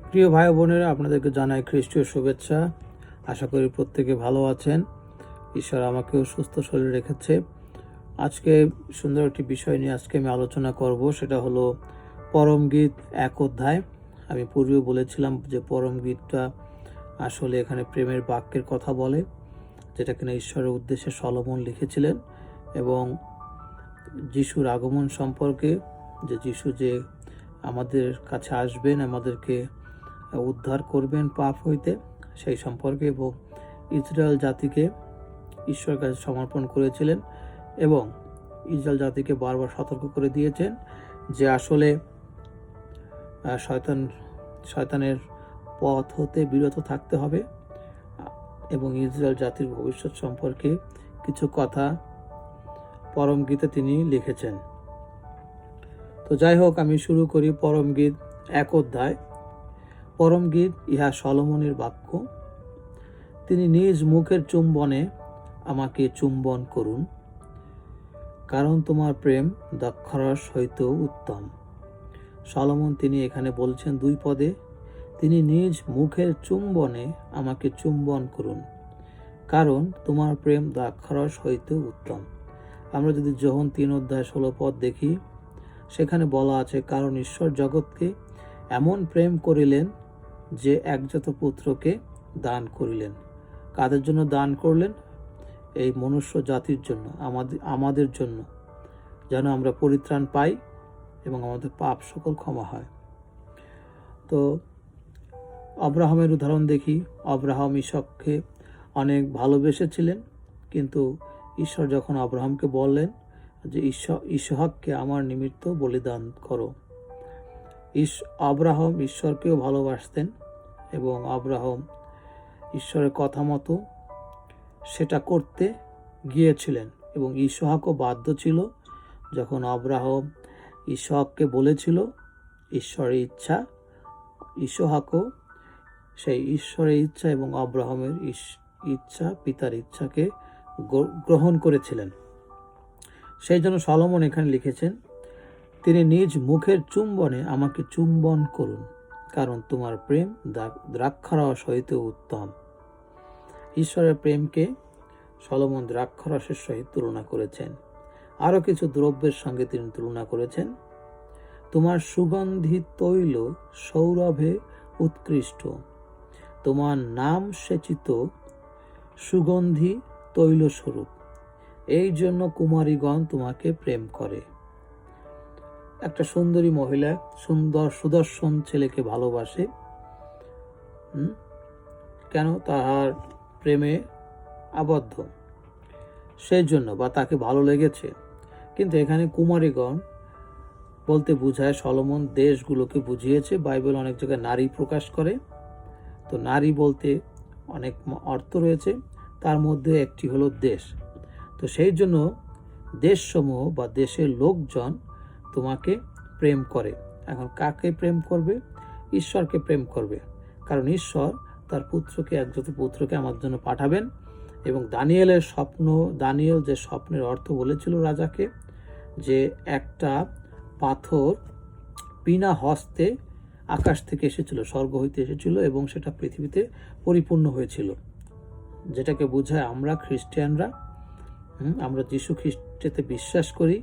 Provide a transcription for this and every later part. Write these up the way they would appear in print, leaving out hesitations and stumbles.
প্রিয় ভাই বোনেরা, আপনাদেরকে জানাই খ্রিস্টীয় শুভেচ্ছা। আশা করি প্রত্যেকে ভালো আছেন। ঈশ্বর আমাকেও সুস্থ শরীর রেখেছে। আজকে সুন্দর একটি বিষয় নিয়ে আমি আলোচনা করব, সেটা হলো পরম গীত 1 অধ্যায়। আমি পূর্বে বলেছিলাম যে পরম গীতটা আসলে এখানে প্রেমের বাক্যের কথা বলে, যেটা কিনা ঈশ্বরের উদ্দেশ্যে সলোমন লিখেছিলেন, এবং যিশুর আগমন সম্পর্কে, যে যিশু যে আমাদের কাছে আসবেন, আমাদেরকে উদ্ধার করবেন পাপ হইতে, সেই সম্পর্কে, এবং ইসরায়েল জাতিকে ঈশ্বরের কাছে সমর্পণ করেছিলেন, এবং ইসরায়েল জাতিকে বারবার সতর্ক করে দিয়েছেন যে আসলে শয়তানের পথ হতে বিরত থাকতে হবে, এবং ইসরায়েল জাতির ভবিষ্যৎ সম্পর্কে কিছু কথা পরম গীতে তিনি লিখেছেন। তো যাই হোক, আমি শুরু করি পরম গীত 1 অধ্যায়। পরম গীত ইহা সলোমনের বাক্য। তিনি নিজ মুখের চুম্বনে আমাকে চুম্বন করুন, কারণ তোমার প্রেম দ্রাক্ষারস হইতেও উত্তম। সলোমন তিনি এখানে বলছেন 2 পদে, তিনি নিজ মুখের চুম্বনে আমাকে চুম্বন করুন, কারণ তোমার প্রেম দ্রাক্ষারস হইতেও উত্তম। আমরা যদি যোহন 3 অধ্যায় 16 পদ দেখি, সেখানে বলা আছে, কারণ ঈশ্বর জগৎকে এমন প্রেম করিলেন যে একজাত পুত্রকে দান করিলেন। কাদের জন্য দান করলেন? এই মনুষ্য জাতির জন্য, আমাদের জন্য, যেন আমরা পরিত্রাণ পাই এবং আমাদের পাপ সকল ক্ষমা হয়। তো আব্রাহামের উদাহরণ দেখি। আব্রাহাম ইসহাককে অনেক ভালোবেসেছিলেন, কিন্তু ঈশ্বর যখন আব্রাহামকে বললেন যে ইসহাককে আমার নিমিত্ত বলিদান করো, আব্রাহাম ঈশ্বরকেও ভালোবাসতেন, এবং আব্রাহাম ঈশ্বরের কথা মতো সেটা করতে গিয়েছিলেন, এবং ইসহাকও বাধ্য ছিল। যখন আব্রাহাম ইসহাককে বলেছিল ঈশ্বরের ইচ্ছা, ইসহাকও সেই ঈশ্বরের ইচ্ছা এবং আব্রাহামের ইচ্ছা, পিতার ইচ্ছাকে গ্রহণ করেছিলেন। সেই জন্য সলোমন এখানে লিখেছেন, তিনি নিজ মুখের চুম্বনে আমাকে চুম্বন করুন, কারণ তোমার প্রেম দ্রাক্ষারস হইতে উত্তম। ঈশ্বরের প্রেমকে সলোমন দ্রাক্ষারসের সহিত তুলনা করেছেন। আরও কিছু দ্রব্যের সঙ্গে তিনি তুলনা করেছেন। তোমার সুগন্ধি তৈল সৌরভে উৎকৃষ্ট, তোমার নাম সেচিত সুগন্ধি তৈল স্বরূপ, এই জন্য কুমারীগণ তোমাকে প্রেম করে। একটা সুন্দরী মহিলা সুদর্শন ছেলেকে ভালোবাসে, কেন? তাহার প্রেমে আবদ্ধ, সেই জন্য, বা তাকে ভালো লেগেছে। কিন্তু এখানে কুমারীগণ বলতে বুঝায়, সলোমন দেশগুলোকে বুঝিয়েছে। বাইবেল অনেক জায়গায় নারী প্রকাশ করে, তো নারী বলতে অনেক অর্থ রয়েছে, তার মধ্যে একটি হলো দেশ। তো সেই জন্য দেশসমূহ বা দেশের লোকজন তোমাকে প্রেম করে। এখন কাকে প্রেম করবে? ঈশ্বরকে প্রেম করবে, কারণ ঈশ্বর তার পুত্রকে, একজাত পুত্রকে আমার জন্য পাঠাবেন। এবং দানিয়েল যে স্বপ্নের অর্থ বলেছিল রাজাকে, যে একটা পাথর বিনা হস্তে আকাশ থেকে এসেছিল, স্বর্গ হইতে এসেছিল, এবং সেটা পৃথিবীতে পরিপূর্ণ হয়েছিল, যেটাকে বোঝায় আমরা খ্রিস্টানরা, আমরা যীশু খ্রিস্টেতে বিশ্বাস করি।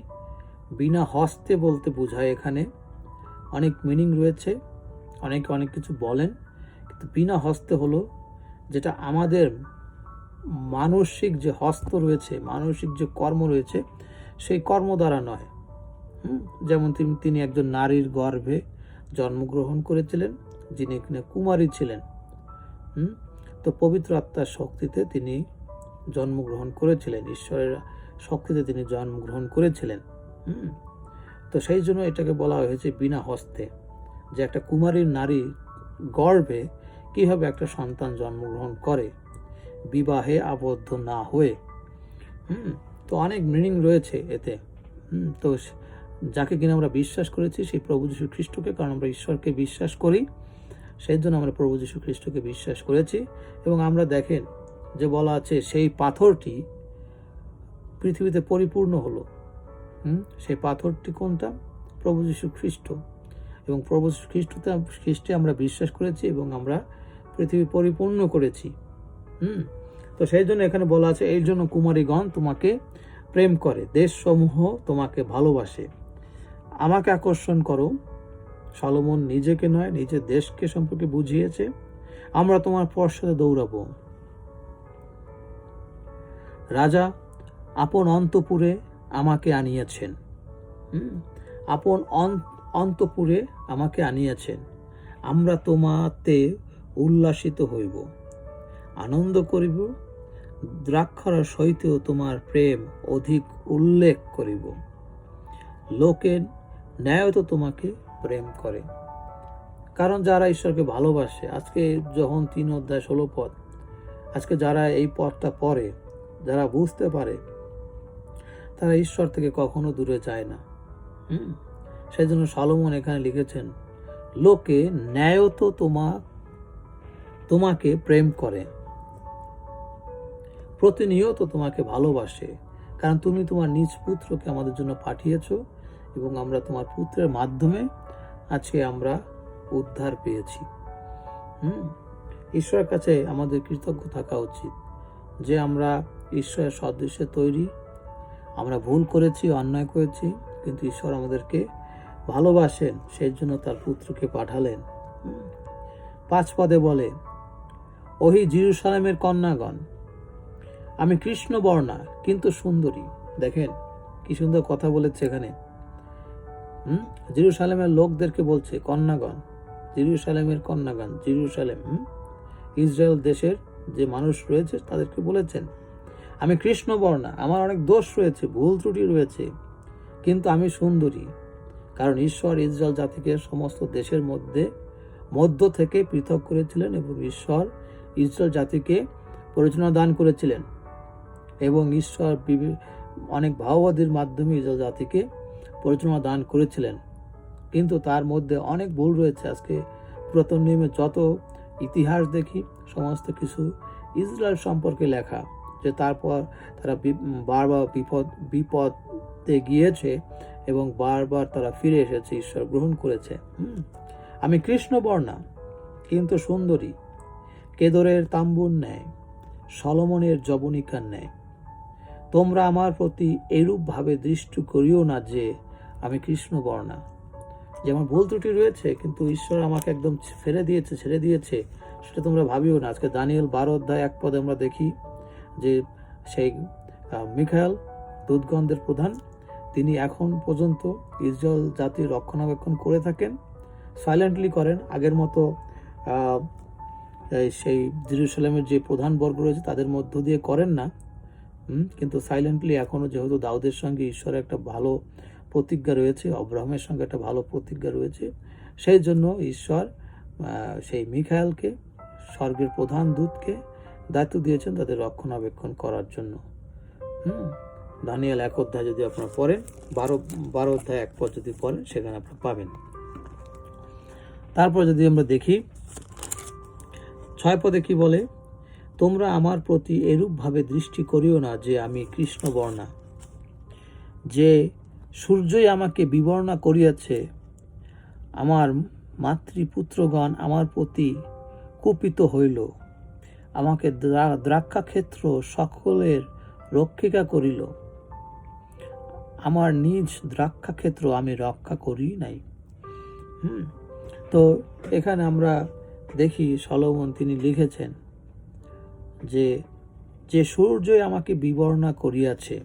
বিনা হস্তে বলতে বোঝায় এখানে অনেক মিনিং রয়েছে, অনেকে অনেক কিছু বলেন, কিন্তু বিনা হস্তে হলো যেটা আমাদের মানসিক যে হস্ত রয়েছে, মানসিক যে কর্ম রয়েছে, সেই কর্ম দ্বারা নয়। যেমন তিনি একজন নারীর গর্ভে জন্মগ্রহণ করেছিলেন, যিনি কিনা কুমারী ছিলেন। তো পবিত্র আত্মার শক্তিতে তিনি জন্মগ্রহণ করেছিলেন, ঈশ্বরের শক্তিতে তিনি জন্মগ্রহণ করেছিলেন। তো সেই জন্য এটাকে বলা হয়েছে বিনা হস্তে, যে একটা কুমারীর নারী গর্ভে কিভাবে একটা সন্তান জন্মগ্রহণ করে, বিবাহে আবদ্ধ না হয়ে। তো অনেক মিনিং রয়েছে এতে। তো যাকে কিনা আমরা বিশ্বাস করেছি, সেই প্রভু যীশু খ্রিস্টকে, কারণ আমরা ঈশ্বরকে বিশ্বাস করি, সেই জন্য আমরা প্রভু যীশু খ্রিস্টকে বিশ্বাস করেছি। এবং আমরা দেখেন যে বলা আছে, সেই পাথরটি পৃথিবীতে পরিপূর্ণ হলো। সেই পাথরটি কোনটা? প্রভু যীশু খ্রিস্ট। এবং প্রভু খ্রিস্টে আমরা বিশ্বাস করেছি এবং আমরা পৃথিবী পরিপূর্ণ করেছি। তো সেই জন্য এখানে বলা আছে, এই জন্য কুমারীগণ তোমাকে প্রেম করে, দেশসমূহ তোমাকে ভালোবাসে। আমাকে আকর্ষণ করো। সলোমন নিজেকে নয়, নিজের দেশকে সম্পর্কে বুঝিয়েছে। আমরা তোমার পশ্চাতে দৌড়াবো। রাজা আপন অন্তপুরে আমাকে আনিয়েছেন। আপন অন্তপুরে আমাকে আনিয়েছেন। আমরা তোমাতে উল্লাসিত হইব, আনন্দ করিব। দ্রাক্ষারস হইতেও তোমার প্রেম অধিক উল্লেখ করিব। লোকের ন্যায় তো তোমাকে প্রেম করে। কারণ যারা ঈশ্বরকে ভালোবাসে, আজকে যখন 3:16 আজকে যারা এই পথটা পড়ে, যারা বুঝতে পারে, তারা ঈশ্বর থেকে কখনো দূরে যায় না। সেই জন্য সলোমন এখানে লিখেছেন, লোকে ন্যায়ত তোমাকে প্রেম করে, প্রতিনিয়ত তোমাকে ভালোবাসে, কারণ তুমি তোমার নিজ পুত্রকে আমাদের জন্য পাঠিয়েছো এবং আমরা তোমার পুত্রের মাধ্যমে আজকে আমরা উদ্ধার পেয়েছি। ঈশ্বরের কাছে আমাদের কৃতজ্ঞ থাকা উচিত যে আমরা ঈশ্বরের সদৃশ্যে তৈরি। আমরা ভুল করেছি, অন্যায় করেছি, কিন্তু ঈশ্বর আমাদেরকে ভালোবাসেন, সেই জন্য তার পুত্রকে পাঠালেন। 5 পদে বলে, ওহি জেরুজালেমের কন্যাগণ, আমি কৃষ্ণবর্ণা কিন্তু সুন্দরী। দেখেন কি সুন্দর কথা বলেছে এখানে। জেরুজালেমের লোকদেরকে বলছে কন্যাগণ, জেরুজালেমের কন্যাগণ, জেরুজালেম ইসরায়েল দেশের যে মানুষ রয়েছে তাদেরকে বলেছেন, আমি কৃষ্ণবর্ণা, আমার অনেক দোষ রয়েছে, ভুল ত্রুটি রয়েছে, কিন্তু আমি সুন্দরী। কারণ ঈশ্বর ইসরায়েল জাতিকে সমস্ত দেশের মধ্য থেকে পৃথক করেছিলেন এবং ঈশ্বর ইসরায়েল জাতিকে পরিচালনা দান করেছিলেন এবং ঈশ্বর অনেক ভাওবাদীর মাধ্যমে ইসরায়েল জাতিকে পরিচালনা দান করেছিলেন। কিন্তু তার মধ্যে অনেক ভুল রয়েছে। আজকে পুরাতন নিয়মে যত ইতিহাস দেখি, সমস্ত কিছু ইসরায়েল সম্পর্কে লেখা, যে তারপর তারা বারবার বিপদে গিয়েছে এবং বারবার তারা ফিরে এসেছে, ঈশ্বর গ্রহণ করেছে। আমি কৃষ্ণবর্ণা কিন্তু সুন্দরী, কেদরের তাম্বুর ন্যায়, সলোমনের যবনিকার ন্যায়। তোমরা আমার প্রতি এরূপ ভাবে দৃষ্টি করিও না যে আমি কৃষ্ণবর্ণা। যেমন ভুল ত্রুটি রয়েছে, কিন্তু ঈশ্বর আমাকে একদম ছেড়ে দিয়েছে, সেটা তোমরা ভাবিও না। আজকে দানিয়েল 12:1 আমরা দেখি যে সেই মিখায়েল দূতগণদের প্রধান, তিনি এখন পর্যন্ত ইসরায়েল জাতির রক্ষণাবেক্ষণ করে থাকেন, সাইলেন্টলি করেন। আগের মতো সেই জেরুজালেমের যে প্রধান বর্গ রয়েছে তাদের মধ্য দিয়ে করেন না, কিন্তু সাইলেন্টলি এখনও, যেহেতু দাউদের সঙ্গে ঈশ্বরের একটা ভালো প্রতিজ্ঞা রয়েছে, অব্রাহামের সঙ্গে একটা ভালো প্রতিজ্ঞা রয়েছে, সেই জন্য ঈশ্বর সেই মিখায়েলকে, স্বর্গের প্রধান দূতকে দায়িত্ব দিয়েছেন তাদের রক্ষণাবেক্ষণ করার জন্য। দানিয়েল 1 যদি আপনারা পড়েন, 12:1 যদি পড়েন, সেখানে আপনারা পাবেন। তারপর যদি আমরা দেখি 6 পদে কি বলে, তোমরা আমার প্রতি এরূপ ভাবে দৃষ্টি করিও না যে আমি কৃষ্ণবর্ণা। যে সূর্যই আমাকে বিবর্ণা করিয়াছে, আমার মাতৃপুত্রগণ আমার প্রতি কুপিত হইল। আমাকে দ্রাক্ষাক্ষেত্র সকলের রক্ষিকা করিল, আমার নিজ দ্রাক্ষাক্ষেত্র আমি রক্ষা করি নাই। তো এখানে আমরা দেখি সলোমন তিনি লিখেছেন যে যে সূর্যই আমাকে বিবর্ণা করিয়াছে।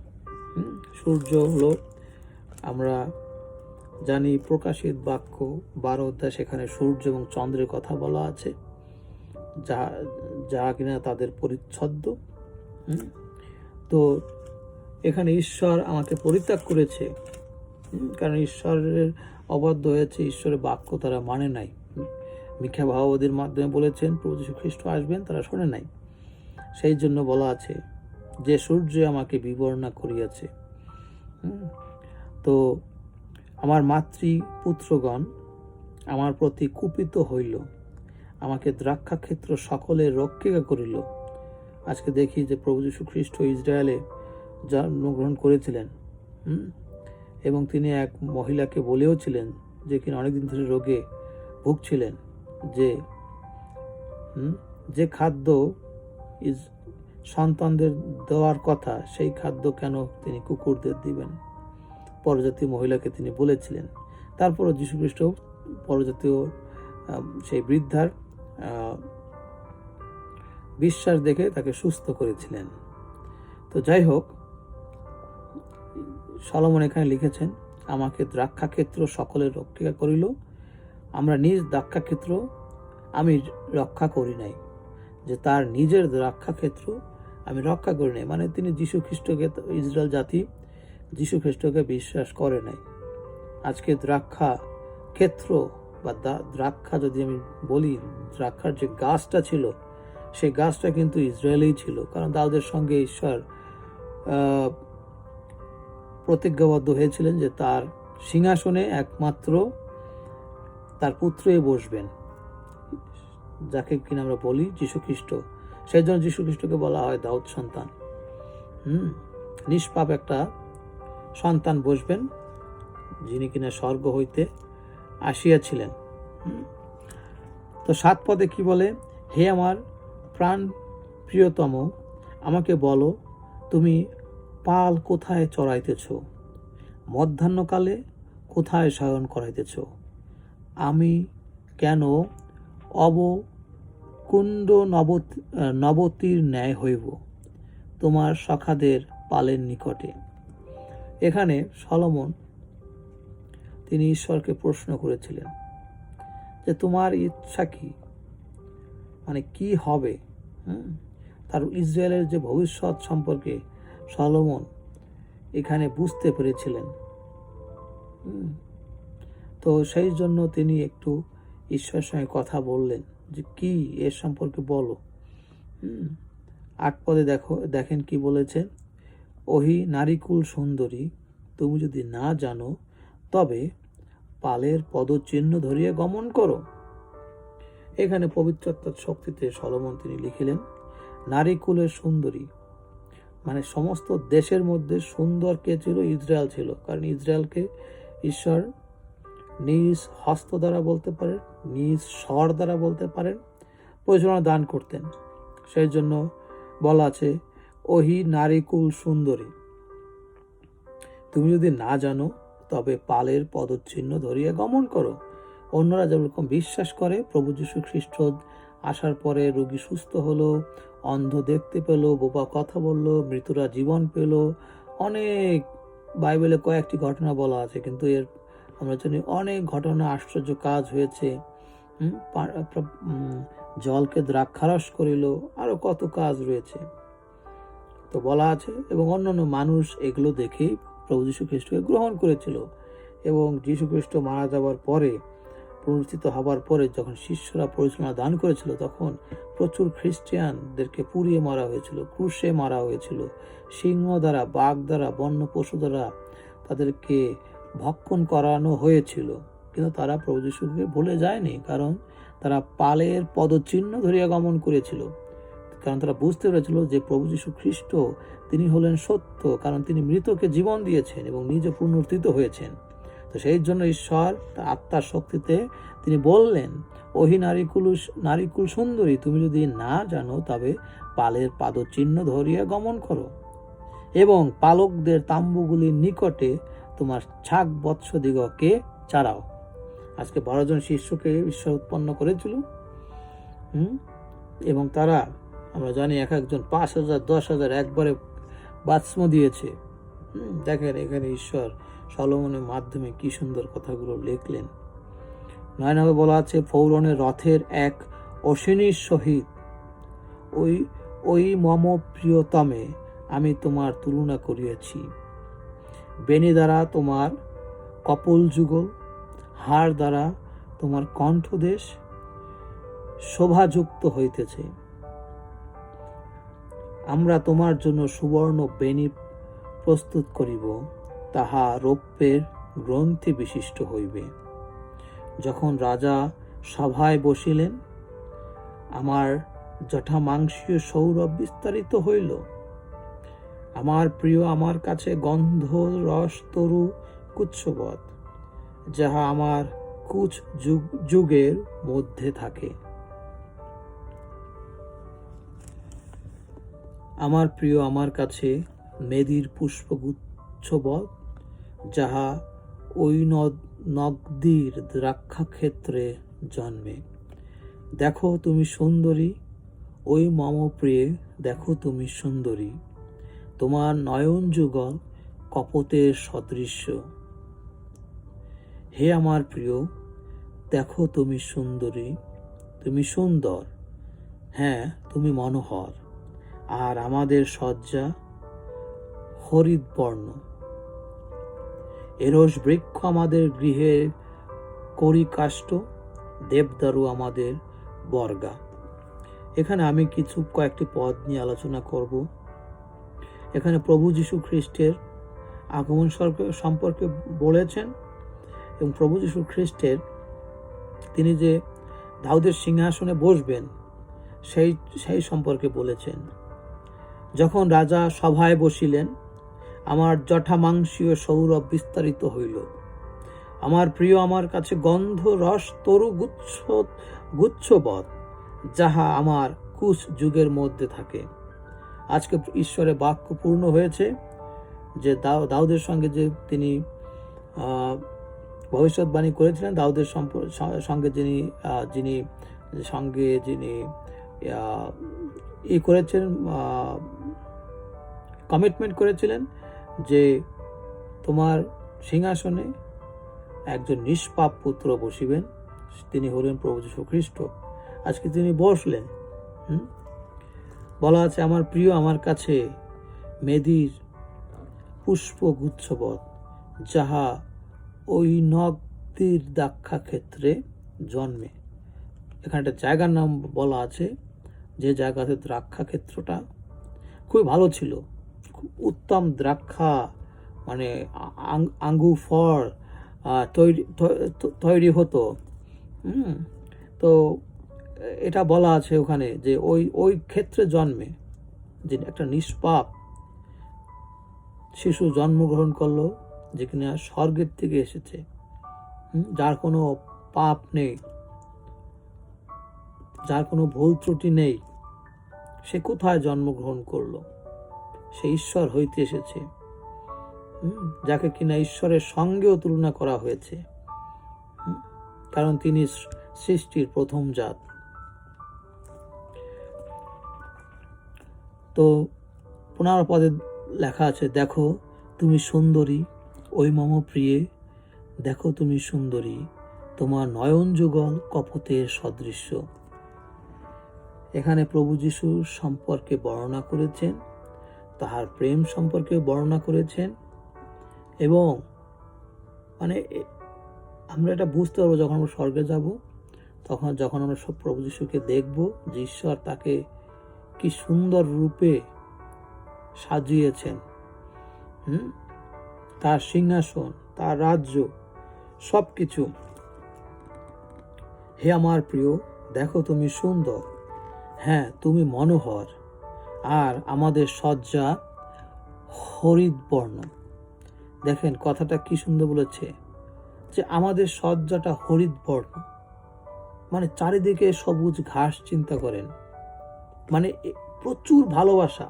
সূর্য হলো, আমরা জানি প্রকাশিত বাক্য 12 সেখানে সূর্য এবং চন্দ্রের কথা বলা আছে, যা কিনা তাদের পরিচ্ছদ। তো এখানে ঈশ্বর আমাকে পরিত্যাগ করেছে, কারণ ঈশ্বরের অবাধ্য হয়েছে, ঈশ্বরের বাক্য তারা মানে নাই। মিথ্যা ভাববাদীর মাধ্যমে বলেছেন প্রভু যীশু খ্রিস্ট আসবেন, তারা শোনে নাই। সেই জন্য বলা আছে যে সূর্য আমাকে বিবর্ণা করিয়াছে। তো আমার মাতৃপুত্রগণ আমার প্রতি কুপিত হইল, আমাকে দ্রাক্ষাক্ষেত্র সকলের রক্ষিকা করিল। আজকে দেখি যে প্রভু যীশু খ্রিস্ট ইসরায়েলে জন্মগ্রহণ করেছিলেন এবং তিনি এক মহিলাকে বলেওছিলেন যে কিনা অনেকদিন ধরে রোগে ভুগছিলেন, যে খাদ্য সন্তানদের দেওয়ার কথা সেই খাদ্য কেন তিনি কুকুরদের দিবেন, পরজাতীয় মহিলাকে তিনি বলেছিলেন। তারপরও যীশুখ্রিস্ট পরজাতীয় সেই বৃদ্ধার বিশ্বাস দেখে তাকে সুস্থ করেছিলেন। তো যাই হোক, সলোমন এখানে লিখেছেন, আমাকে দ্রাক্ষাক্ষেত্র সকলের রক্ষা করিল, আমরা নিজ দ্রাক্ষাক্ষেত্র আমি রক্ষা করি নাই, যে তার নিজের দ্রাক্ষাক্ষেত্র আমি রক্ষা করি নাই, মানে তিনি যীশু খ্রিস্টকে, ইসরায়েল জাতি যীশু খ্রিস্টকে বিশ্বাস করে নাই। আজকে দ্রাক্ষা ক্ষেত্র বা দ্রাক্ষা যদি আমি বলি, দ্রাক্ষার যে গাছটা ছিল সেই গাছটা কিন্তু ইসরায়েলেই ছিল, কারণ দাউদের সঙ্গে ঈশ্বর প্রতিজ্ঞাবদ্ধ হয়েছিলেন যে তার সিংহাসনে একমাত্র তার পুত্রই বসবেন, যাকে কিনা আমরা বলি যীশু খ্রিস্ট। সেই জন্য যীশু খ্রিস্টকে বলা হয় দাউদ সন্তান। নিষ্পাপ একটা সন্তান বসবেন, যিনি কিনা স্বর্গ হইতে আসিয়াছিলেন। তো 7 পদে কি বলে, হে আমার প্রাণ প্রিয়তম, আমাকে বলো তুমি পাল কোথায় চড়াইতেছ, মধ্যাহ্নকালে কোথায় শয়ন করাইতেছ, আমি কেন অবকুণ্ড নবতীর ন্যায় হইব তোমার সখাদের পালের নিকটে। এখানে সলোমন তিনি ঈশ্বরকে প্রশ্ন করেছিলেন যে তোমার ইচ্ছা কি, মানে কি হবে। তার ইসরায়েলের যে ভবিষ্যৎ সম্পর্কে সলোমন এখানে বুঝতে পেরেছিলেন। তো সেই জন্য তিনি একটু ঈশ্বরের সঙ্গে কথা বললেন যে কি এর সম্পর্কে বলো। 8 পদে দেখেন কি বলেছেন, ওহি নারীকুল সুন্দরী, তুমি যদি না জানো তবে পালের পদচিহ্ন ধরিয়া গমন করো। এখানে পবিত্রতার শক্তিতে সলোমন তিনি লিখিলেন নারীকুলের সুন্দরী, মানে সমস্ত দেশের মধ্যে সুন্দর কে ছিল, ইসরায়েল ছিল, কারণ ইসরায়েলকে ঈশ্বর নিজ হস্ত দ্বারা বলতে পারেন, নিজ স্বর দ্বারা বলতে পারেন, পরিচালনা দান করতেন। সেই জন্য বলা আছে ওহি নারীকুল সুন্দরী, তুমি যদি না জানো তবে পালের পদচিহ্ন ধরিয়া গমন করো। অন্যরা যেরকম বিশ্বাস করে, প্রভু যীশু খ্রিস্ট আসার পরে রোগী সুস্থ হলো, অন্ধ দেখতে পেল, বোবা কথা বলল, মৃতরা জীবন পেল, অনেক বাইবেলে কয়েকটি ঘটনা বলা আছে, কিন্তু এর আমরা জানি অনেক ঘটনা, আশ্চর্য কাজ হয়েছে। জলকে দ্রাক্ষারস করিল, আরো কত কাজ রয়েছে তো বলা আছে। এবং অন্যান্য মানুষ এগুলো দেখেই প্রভু যীশু খ্রিস্টকে গ্রহণ করেছিল। এবং যীশু খ্রিস্ট মারা যাওয়ার পরে, পুনরুত্থিত হবার পরে যখন শিষ্যরা পরিচালনা দান করেছিল, তখন প্রচুর খ্রিস্টিয়ানদেরকে পুড়িয়ে মারা হয়েছিল, ক্রুশে মারা হয়েছিল, সিংহ দ্বারা, বাঘ দ্বারা, বন্য পশু দ্বারা তাদেরকে ভক্ষণ করানো হয়েছিল। কিন্তু তারা প্রভু যীশুকে ভুলে যায়নি, কারণ তারা পালের পদচিহ্ন ধরিয়া গমন করেছিল। কারণ তারা বুঝতে পেরেছিল যে প্রভু যীশু খ্রিস্ট তিনি হলেন সত্য, কারণ তিনি মৃতকে জীবন দিয়েছেন এবং নিজে পুনরুত্থিত হয়েছেন। তো সেই জন্য ঈশ্বর তার আত্মার শক্তিতে তিনি বললেন ওহি নারীকুল সুন্দরী, তুমি যদি না জানো তবে পালের পাদচিহ্ন ধরিয়া গমন করো এবং পালকদের তাম্বুগুলির নিকটে তোমার ছাগ বৎসদিগকে চারাও। আজকে 12 জন শিষ্যকে ঈশ্বর উৎপন্ন করেছিল, এবং তারা আমরা জানি এক একজন 5,000 10,000 একবারে বাৎস্ম দিয়েছে। দেখেন এখানে ঈশ্বর সলোমনের মাধ্যমে কি সুন্দর কথাগুলো লিখলেন। 9 বলা আছে ফৌরনের রথের এক অশ্বিনীর সহিত ওই মম প্রিয়তমে আমি তোমার তুলনা করিয়াছি। বেনি দ্বারা তোমার কপল যুগল, হাড় দ্বারা তোমার কণ্ঠদেশ শোভাযুক্ত হইতেছে। আমরা তোমার জন্য সুবর্ণ বেনি প্রস্তুত করিব, তাহা রৌপ্যের গ্রন্থি বিশিষ্ট হইবে। যখন রাজা সভায় বসিলেন, আমার জটামাংসীয় সৌরভ বিস্তারিত হইল। আমার প্রিয় আমার কাছে গন্ধ রস তরু কুচ্ছবৎ। যাহা আমার কুচ যুগের মধ্যে থাকে। আমার প্রিয় আমার কাছে মেদির পুষ্পগুচ্ছবৎ, যাহা ওই নগদীর দ্রাক্ষাক্ষেত্রে জন্মে। দেখো তুমি সুন্দরী, ওই মম প্রিয়ে, দেখো তুমি সুন্দরী, তোমার নয়ন যুগল কপোতের সদৃশ্য। হে আমার প্রিয়, দেখো তুমি সুন্দরী, তুমি সুন্দর, হ্যাঁ তুমি মনোহর, আর আমাদের সজ্জা হরিৎ বর্ণ। এরস বৃক্ষ আমাদের গৃহের করিকাষ্ঠ, দেবদারু আমাদের বর্গা। এখানে আমি কয়েকটি পদ নিয়ে আলোচনা করব। এখানে প্রভু যীশু খ্রিস্টের আগমন সম্পর্কে বলেছেন, এবং প্রভু যীশু খ্রিস্টের তিনি যে দাউদের সিংহাসনে বসবেন সেই সম্পর্কে বলেছেন। যখন রাজা সভায় বসিলেন, আমার জঠামাংসীয় সৌরভ বিস্তারিত হইল। আমার প্রিয় আমার কাছে গন্ধ রস তরু গুচ্ছবৎ, যাহা আমার কুশ যুগের মধ্যে থাকে। আজকে ঈশ্বরের বাক্য পূর্ণ হয়েছে, যে দাউদের সঙ্গে যে তিনি ভবিষ্যৎবাণী করেছিলেন, দাউদের সঙ্গে যিনি করেছেন, কমিটমেন্ট করেছিলেন যে তোমার সিংহাসনে একজন নিষ্পাপ পুত্র বসিবেন, তিনি হলেন প্রভু যীশু খ্রিস্ট। আজকে তিনি বসলেন। বলা আছে, আমার প্রিয় আমার কাছে মেদির পুষ্পগুচ্ছবৎ, যাহা ওই নগদীর দ্রাক্ষাক্ষেত্রে জন্মে। এখানে একটা জায়গার নাম বলা আছে, যে জায়গাতে দ্রাক্ষাক্ষেত্রটা খুবই ভালো ছিল, খুব উত্তম দ্রাক্ষা, মানে আঙ্গুর ফল তৈরি হতো। তো এটা বলা আছে ওখানে, যে ওই ক্ষেত্রে জন্মে যে একটা নিষ্পাপ শিশু জন্মগ্রহণ করলো, যে কিনা স্বর্গের থেকে এসেছে, যার কোনো পাপ নেই, যার কোনো ভুল ত্রুটি নেই। সে কোথায় জন্মগ্রহণ করলো? সে ঈশ্বর হইতে এসেছে, যাকে কিনা ঈশ্বরের সঙ্গেও তুলনা করা হয়েছে, কারণ তিনি সৃষ্টির প্রথম জাত। তো 15 পদে লেখা আছে, দেখো তুমি সুন্দরী, ওই মম প্রিয়ে, দেখো তুমি সুন্দরী, তোমার নয়ন যুগল কপোতের সদৃশ্য। এখানে প্রভু যিশুর সম্পর্কে বর্ণনা করেছেন, তাহার প্রেম সম্পর্কে বর্ণনা করেছেন, এবং মানে আমরা এটা বুঝতে পারবো যখন আমরা স্বর্গে যাব, যখন আমরা সব প্রভু যিশুকে দেখব, যে ঈশ্বর তাকে কি সুন্দর রূপে সাজিয়েছেন, তার সিংহাসন, তার রাজ্য, সবকিছু। হে আমার প্রিয়, দেখো তুমি সুন্দর, হ্যাঁ তুমি মনোহর, আর আমাদের সজ্জা হরিৎ বর্ণ। দেখেন কথাটা কি সুন্দর বলেছে, যে আমাদের সজ্জাটা হরিৎ বর্ণ, মানে চারিদিকে সবুজ ঘাস। চিন্তা করেন, মানে প্রচুর ভালোবাসা,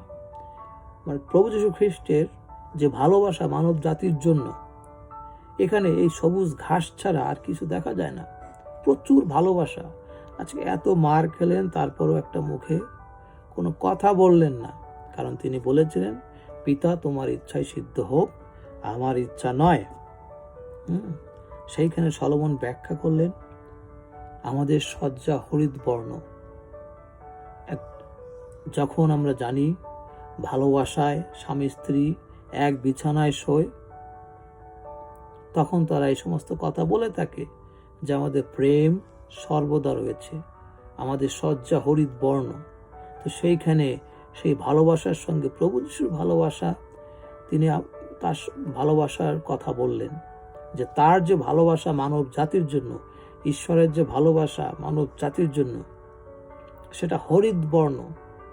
মানে প্রভু যীশু খ্রিস্টের যে ভালোবাসা মানব জাতির জন্য, এখানে এই সবুজ ঘাস ছাড়া আর কিছু দেখা যায় না। প্রচুর ভালোবাসা। আজকে এত মার খেলেন, তারপরও একটা মুখে কোনো কথা বললেন না, কারণ তিনি বলেছিলেন, পিতা তোমার ইচ্ছায় সিদ্ধ হোক, আমার ইচ্ছা নয়। সেইখানে সলোমন ব্যাখ্যা করলেন, আমাদের সজ্জা হরিৎ বর্ণ। যখন আমরা জানি ভালোবাসায় স্বামী স্ত্রী এক বিছানায় শোয়, তখন তারা এই সমস্ত কথা বলে থাকে, যে আমাদের প্রেম সর্বদা রয়েছে, আমাদের সজ্জা হরিৎ বর্ণ। তো সেইখানে সেই ভালোবাসার সঙ্গে প্রভু যিশুর ভালোবাসা, তিনি তার ভালোবাসার কথা বললেন, যে তার যে ভালোবাসা মানব জাতির জন্য, ঈশ্বরের যে ভালোবাসা মানব জাতির জন্য, সেটা হরিৎ বর্ণ,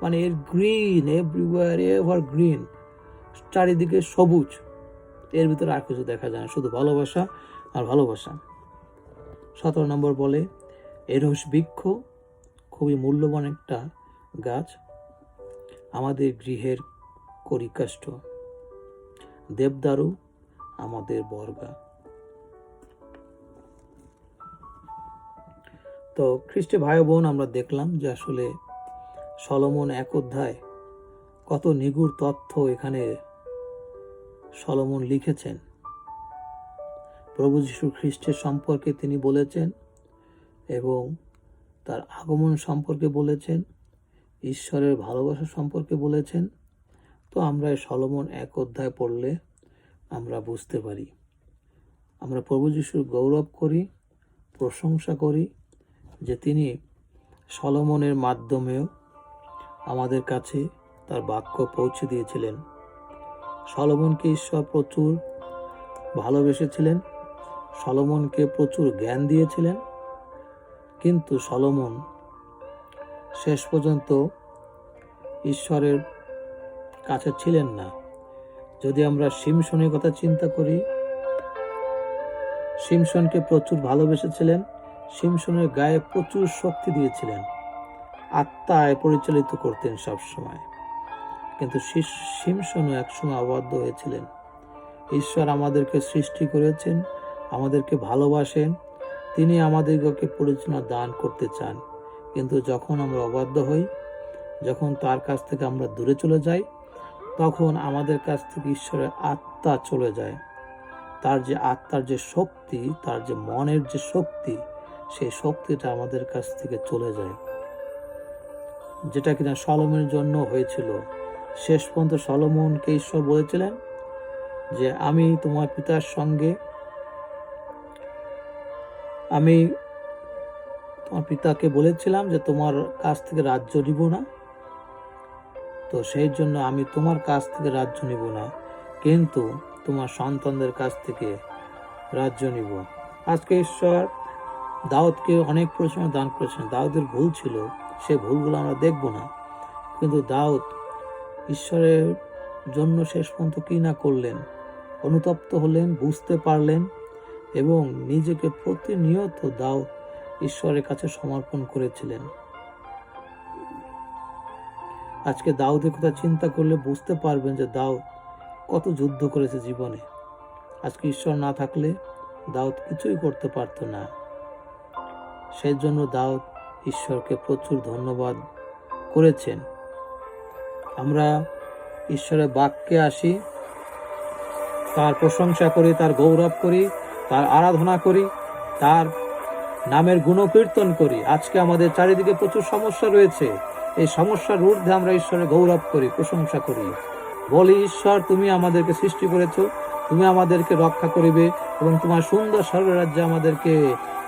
মানে এর গ্রিন, এভরিওয়্যার এভার গ্রিন, চারিদিকে সবুজ, এর ভিতরে আর কিছু দেখা যায় না, শুধু ভালোবাসা আর ভালোবাসা। 17 নম্বর বলে, এরোস বৃক্ষ খুবই মূল্যবান একটা গাছ, আমাদের গৃহের করিকাষ্ঠ, দেবদারু আমাদের বর্গা। তো খ্রিস্টে ভাই বোন, আমরা দেখলাম যে আসলে সলোমন 1 অধ্যায় কত নিগুড় তথ্য এখানে সলোমন লিখেছেন। প্রভু যীশু খ্রিস্টের সম্পর্কে তিনি বলেছেন এবং তার আগমন সম্পর্কে বলেছেন, ঈশ্বরের ভালোবাসা সম্পর্কে বলেছেন। তো আমরা সলোমন 1 অধ্যায় পড়লে আমরা বুঝতে পারি, আমরা প্রভু যীশুর গৌরব করি, প্রশংসা করি যে তিনি সলোমনের মাধ্যমেও আমাদের কাছে তার বাক্য পৌঁছে দিয়েছিলেন। সলোমনকে ঈশ্বর প্রচুর ভালোবেসেছিলেন, সলোমনকে প্রচুর জ্ঞান দিয়েছিলেন, কিন্তু সলোমন শেষ পর্যন্ত ঈশ্বরের কাছে ছিলেন না। যদি আমরা শিমশনের কথা চিন্তা করি, শিমশনকে প্রচুর ভালোবেসেছিলেন, শিমশনের গায়ে প্রচুর শক্তি দিয়েছিলেন, আত্মায় পরিচালিত করতেন সব সময়, কিন্তু শিমশনও একসময় অবাধ্য হয়েছিলেন। ঈশ্বর আমাদেরকে সৃষ্টি করেছেন, আমাদেরকে ভালোবাসেন, তিনি আমাদেরকে পরিচালনা দান করতে চান, কিন্তু যখন আমরা অবাধ্য হই, যখন তার কাছ থেকে আমরা দূরে চলে যাই, তখন আমাদের কাছ থেকে ঈশ্বরের আত্মা চলে যায়। তার যে আত্মার যে শক্তি, তার যে মনের যে শক্তি, সেই শক্তিটা আমাদের কাছ থেকে চলে যায়, যেটা কিনা সলোমনের জন্য হয়েছিল। শেষ পর্যন্ত সলোমনকে ঈশ্বর বলেছিলেন যে আমি তোমার পিতার সঙ্গে, আমি তোমার পিতাকে বলেছিলাম যে তোমার কাছ থেকে রাজ্য নিব না, তো সেই জন্য আমি তোমার কাছ থেকে রাজ্য নিব না, কিন্তু তোমার সন্তানদের কাছ থেকে রাজ্য নিব। আজকে ঈশ্বর দাউদকে অনেক পরিশ্রম দান করেছেন। দাউদের ভুল ছিল, সে ভুলগুলো আমরা দেখব না, কিন্তু দাউদ ঈশ্বরের জন্য শেষ পর্যন্ত কি না করলেন, অনুতপ্ত হলেন, বুঝতে পারলেন এবং নিজেকে প্রতিনিয়ত দাউদ ঈশ্বরের কাছে সমর্পণ করেছিলেন। আজকে দাউদের কথা চিন্তা করলে বুঝতে পারবেন যে দাউদ কত যুদ্ধ করেছে জীবনে। আজকে ঈশ্বর না থাকলে দাউদ কিছুই করতে পারত না। সেই জন্য দাউদ ঈশ্বরকে প্রচুর ধন্যবাদ করেছেন। আমরা ঈশ্বরের বাক্যে আসি, তার প্রশংসা করি, তার গৌরব করি, তার আরাধনা করি, তার নামের গুণকীর্তন করি। আজকে আমাদের চারিদিকে প্রচুর সমস্যা রয়েছে, এই সমস্যার ঊর্ধ্বে আমরা ঈশ্বরের গৌরব করি, প্রশংসা করি, বলি ঈশ্বর তুমি আমাদেরকে সৃষ্টি করেছ, তুমি আমাদেরকে রক্ষা করিবে এবং তোমার সুন্দর স্বর্গরাজ্যে আমাদেরকে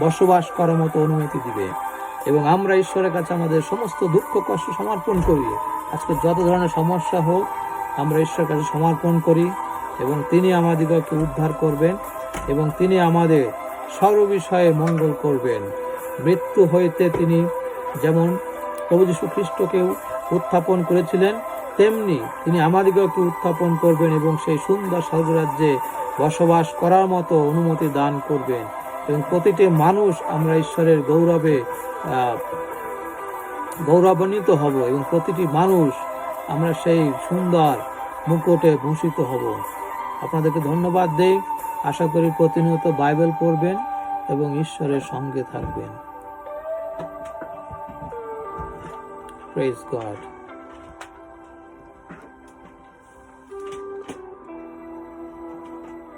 বসবাস করার মতো অনুমতি দিবে। এবং আমরা ঈশ্বরের কাছে আমাদের সমস্ত দুঃখ কষ্ট সমর্পণ করি। আজকে যত ধরনের সমস্যা হোক, আমরা ঈশ্বরের কাছে সমর্পণ করি এবং তিনি আমাদিগকে উদ্ধার করবেন এবং তিনি আমাদের সর্ব বিষয়ে মঙ্গল করবেন। মৃত্যু হইতে তিনি যেমন প্রভু যীশু খ্রিস্টকেও উত্থাপন করেছিলেন, তেমনি তিনি আমাদিগকে উত্থাপন করবেন এবং সেই সুন্দর স্বর্গরাজ্যে বসবাস করার মতো অনুমতি দান করবেন। এবং প্রতিটি মানুষ আমরা ঈশ্বরের গৌরবান্বিত হব এবং প্রতিটি মানুষ আমরা সেই সুন্দর মুকুটে ভূষিত হব। আপনাদেরকে ধন্যবাদ দেই। আশা করি প্রতিনিয়ত বাইবেল পড়বেন এবং ঈশ্বরের সঙ্গে থাকবেন। Praise god.